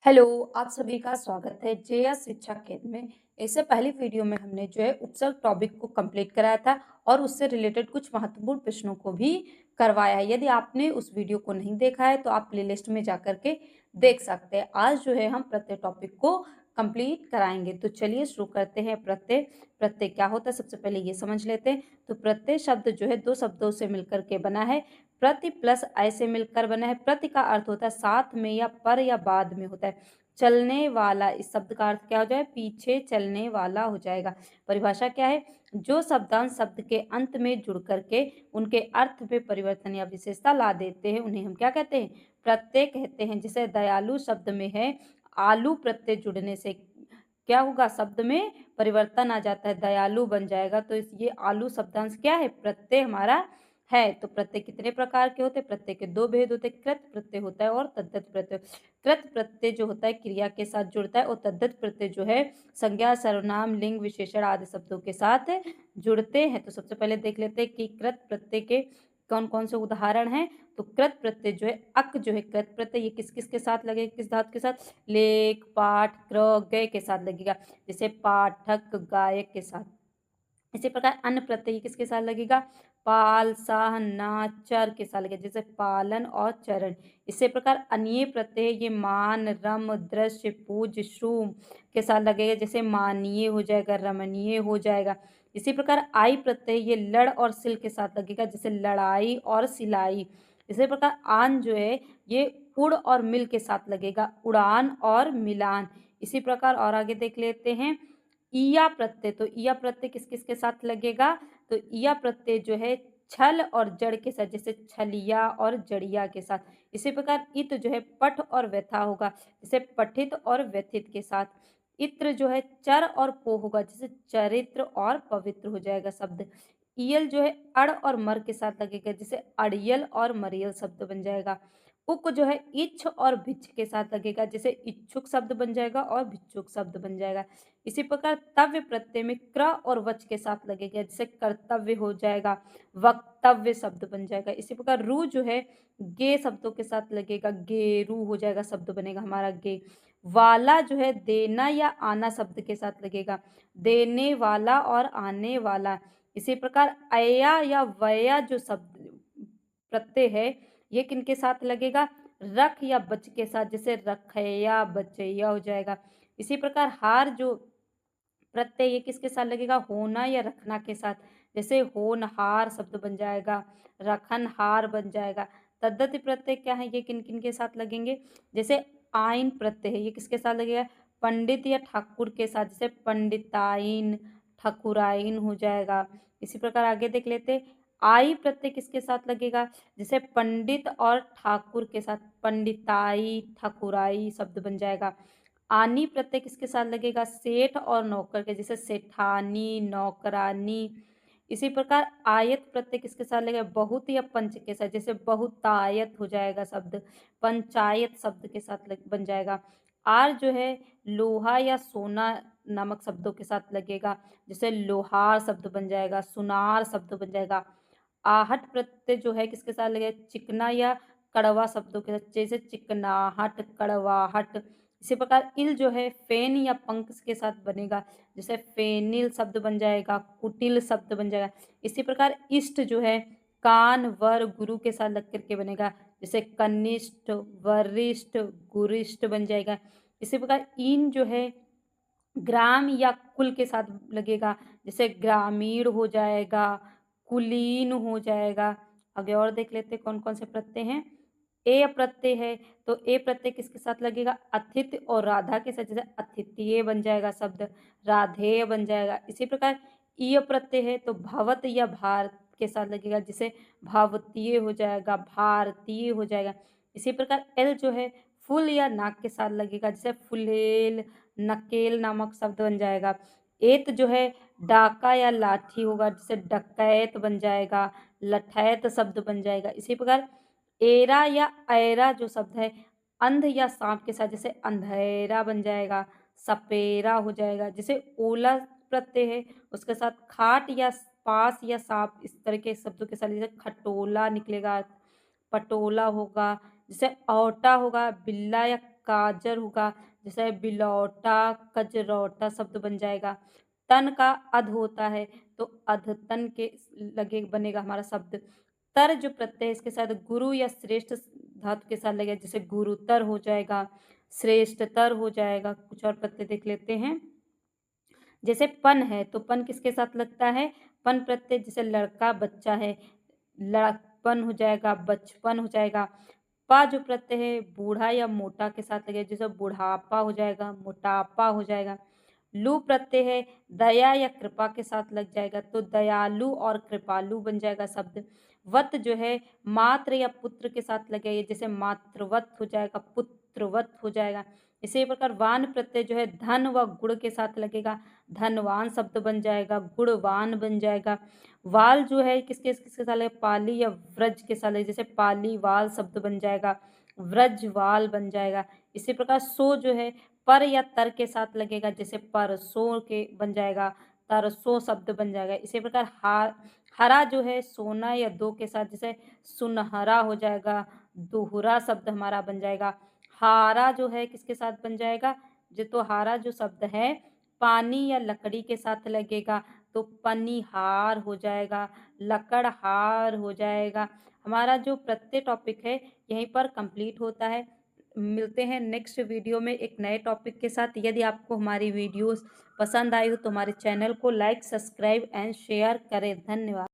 Hello, आप सभी का स्वागत है जेएस शिक्षा केंद्र में। इससे पहली वीडियो में हमने जो है उपसर्ग टॉपिक को कंप्लीट कराया था और उससे रिलेटेड कुछ महत्वपूर्ण प्रश्नों को भी करवाया है। यदि आपने उस वीडियो को नहीं देखा है तो आप प्लेलिस्ट में जाकर के देख सकते हैं। आज जो है हम प्रत्यय टॉपिक को कंप्लीट कराएंगे। तो चलिए शुरू करते हैं। प्रत्यय प्रत्यय क्या होता है सबसे पहले ये समझ लेते हैं। तो प्रत्यय शब्द जो है दो शब्दों से मिलकर के बना है। प्रति प्लस अय से मिलकर बना है। प्रति का अर्थ होता है साथ में या पर या बाद में होता है। चलने वाला, इस शब्द का अर्थ क्या हो जाए, पीछे चलने वाला हो जाएगा। परिभाषा क्या है, जो शब्दांश शब्द के अंत में जुड़ करके उनके अर्थ में परिवर्तन या विशेषता ला देते हैं उन्हें हम क्या कहते हैं, प्रत्यय कहते हैं। जैसे दयालु शब्द में है आलू, प्रत्यय जुड़ने से क्या होगा, शब्द में परिवर्तन आ जाता है, दयालु बन जाएगा। तो ये आलू शब्दांश क्या है, प्रत्यय हमारा है। तो प्रत्यय कितने प्रकार के होते हैं, प्रत्यय के दो भेद होते हैं, कृत प्रत्यय होता है और तद्धित प्रत्यय। कृत प्रत्यय जो होता है क्रिया के साथ जुड़ता है और तद्धित प्रत्यय जो है संज्ञा, सर्वनाम, लिंग, विशेषण आदि शब्दों के साथ जुड़ते हैं। तो सबसे पहले देख लेते हैं कि कृत प्रत्यय के कौन कौन से उदाहरण हैं। तो कृत प्रत्यय जो है अक जो है कृत प्रत्यय, ये किस किस के साथ लगेगा, किस धातु के साथ, लेख, पाठ, क्र, गय के साथ लगेगा। जैसे पाठक, गायक के साथ। इसी प्रकार अन्य प्रत्यय किसके साथ लगेगा, पाल, साह, नाच, चर के साथ लगेगा। जैसे पालन और चरण। इसी प्रकार अन्य प्रत्यय ये मान, रम, दृश्य, पूज, श्रुम के साथ लगेगा। जैसे माननीय हो जाएगा, रमणीय हो जाएगा। इसी प्रकार आई प्रत्यय ये लड़ और सिल के साथ लगेगा। जैसे लड़ाई और सिलाई। इसी प्रकार आन जो है ये उड़ और मिल के साथ लगेगा, उड़ान और मिलान। इसी प्रकार और आगे देख लेते हैं ईया प्रत्यय। तो ईया प्रत्यय किस किस के साथ लगेगा, तो ईया प्रत्यय जो है छल और जड़ के साथ, जैसे छलिया और जड़िया के साथ। इसी प्रकार इत जो है पठ और व्यथा होगा, जैसे पठित और व्यथित के साथ। इत्र जो है चर और पो होगा, जैसे चरित्र और पवित्र हो जाएगा शब्द। इयल जो है अड़ और मर के साथ लगेगा, जैसे अड़ियल और मरियल शब्द बन जाएगा। उक जो है इच्छ और भिच्छ के साथ लगेगा, जैसे इच्छुक शब्द बन जाएगा और भिक्षुक शब्द बन जाएगा। इसी प्रकार तव्य प्रत्यय में क्र और वच के साथ लगेगा, जैसे कर्तव्य हो जाएगा, वक्तव्य शब्द बन जाएगा। इसी प्रकार रू जो है गे शब्दों के साथ लगेगा, गेरू हो जाएगा, शब्द बनेगा हमारा गे। वाला जो है देना या आना शब्द के साथ लगेगा, देने वाला और आने वाला। इसी प्रकार अया या वया जो शब्द प्रत्यय है ये किनके साथ लगेगा, रख या बच के साथ, जैसे रखैया, बचैया हो जाएगा। इसी प्रकार हार जो प्रत्यय ये किसके साथ लगेगा, होना या रखना के साथ, जैसे होनहार शब्द बन जाएगा, रखनहार बन जाएगा। तद्धित प्रत्यय क्या है, ये किन किन के साथ लगेंगे, जैसे आइन प्रत्यय है ये किसके साथ लगेगा, पंडित या ठाकुर के साथ, जैसे पंडिताइन, ठाकुराइन हो जाएगा। इसी प्रकार आगे देख लेते आई प्रत्यय किसके साथ लगेगा, जैसे पंडित और ठाकुर के साथ, पंडिताई, ठाकुराई शब्द बन जाएगा। आनी प्रत्यय किसके साथ लगेगा, सेठ और नौकर के, जैसे सेठानी, नौकरानी। इसी प्रकार आयत प्रत्यय किसके साथ लगेगा, बहुत या पंच के साथ, जैसे बहुतायत हो जाएगा शब्द, पंचायत शब्द के साथ बन जाएगा। आर जो है लोहा या सोना नामक शब्दों के साथ लगेगा, जैसे लोहार शब्द बन जाएगा, सुनार शब्द बन जाएगा। आहट प्रत्यय जो है किसके साथ लगेगा, चिकना या कड़वा शब्दों के साथ, जैसे चिकनाहट, कड़वाहट। इसी प्रकार इल जो है फेन या पंख के साथ बनेगा, जैसे फेनिल शब्द बन जाएगा, कुटिल शब्द बन जाएगा। इसी प्रकार इष्ट जो है कान, वर, गुरु के साथ लग करके बनेगा, जैसे कनिष्ठ, वरिष्ठ, गुरिष्ठ बन जाएगा। इसी प्रकार इन जो है ग्राम या कुल के साथ लगेगा, जैसे ग्रामीण हो जाएगा, कुलीन हो जाएगा। आगे और देख लेते हैं कौन कौन से प्रत्यय हैं। ए प्रत्यय है तो ए प्रत्यय किसके साथ लगेगा, अतिथि और राधा के साथ, जैसे अतिथि बन जाएगा शब्द, राधेय बन जाएगा। इसी प्रकार ईय प्रत्यय है तो भवत या भारत के साथ लगेगा, जैसे भारतीय हो जाएगा, भारतीय हो जाएगा। इसी प्रकार एल जो है फुल या नाक के साथ लगेगा, जैसे फुलेल, नकेल नामक शब्द बन जाएगा। एत जो है डाका या लाठी होगा, जैसे डकैत बन जाएगा, लठैत शब्द बन जाएगा। इसी प्रकार एरा या ऐरा जो शब्द है अंध या सांप के साथ, जैसे अंधेरा बन जाएगा, सपेरा हो जाएगा। जैसे ओला प्रत्यय है उसके साथ खाट या पास या सांप इस तरह के शब्दों के साथ, जैसे खटोला निकलेगा, पटोला होगा। जैसे औटा होगा बिल्ला या काजर होगा, जैसे बिलौटा, कजरौटा शब्द बन जाएगा। तन का अध होता है, तो अधतन के लगे बनेगा हमारा शब्द। तर जो प्रत्यय है इसके साथ गुरु या श्रेष्ठ धातु के साथ लगेगा, जैसे गुरुतर हो जाएगा, श्रेष्ठतर हो जाएगा। कुछ और प्रत्यय देख लेते हैं। जैसे पन है, तो पन किसके साथ लगता है? पन प्रत्यय, जैसे लड़का, बच्चा है, लड़कपन हो जाएगा, बचपन हो जाएगा। पा जो प्रत्यय है बूढ़ा या मोटा के साथ लगेगा, जैसे बुढ़ापा हो जाएगा, मोटापा हो जाएगा। लू प्रत्यय है दया या कृपा के साथ लग जाएगा, तो दयालु और कृपालु बन जाएगा शब्द। वत जो है मात्र या पुत्र के साथ लगेगा, जैसे मातृवत हो जाएगा, पुत्रवत हो जाएगा। इसी प्रकार वान प्रत्यय जो है धन व गुण के साथ लगेगा, धनवान शब्द बन जाएगा, गुणवान बन जाएगा। वाल जो है किसके किसके साथ लगेगा? पाली या व्रज के साथ लगेगा, जैसे पालीवाल शब्द बन जाएगा, व्रजवाल बन जाएगा। इसी प्रकार सो जो है पर या तर के साथ लगेगा, जैसे परसों के बन जाएगा, तरसों शब्द बन जाएगा। इसी प्रकार हरा जो है सोना या दो के साथ, जैसे सुनहरा हो जाएगा, दोहरा शब्द हमारा बन जाएगा। हारा जो है किसके साथ बन जाएगा? जो तो हारा जो शब्द है पानी या लकड़ी के साथ लगेगा, तो पनिहार हो जाएगा, लकड़हार हो जाएगा। हमारा जो प्रत्येक टॉपिक है यहीं पर कंप्लीट होता है। मिलते हैं नेक्स्ट वीडियो में एक नए टॉपिक के साथ। यदि आपको हमारी वीडियोस पसंद आई हो तो हमारे चैनल को लाइक, सब्सक्राइब एंड शेयर करें। धन्यवाद।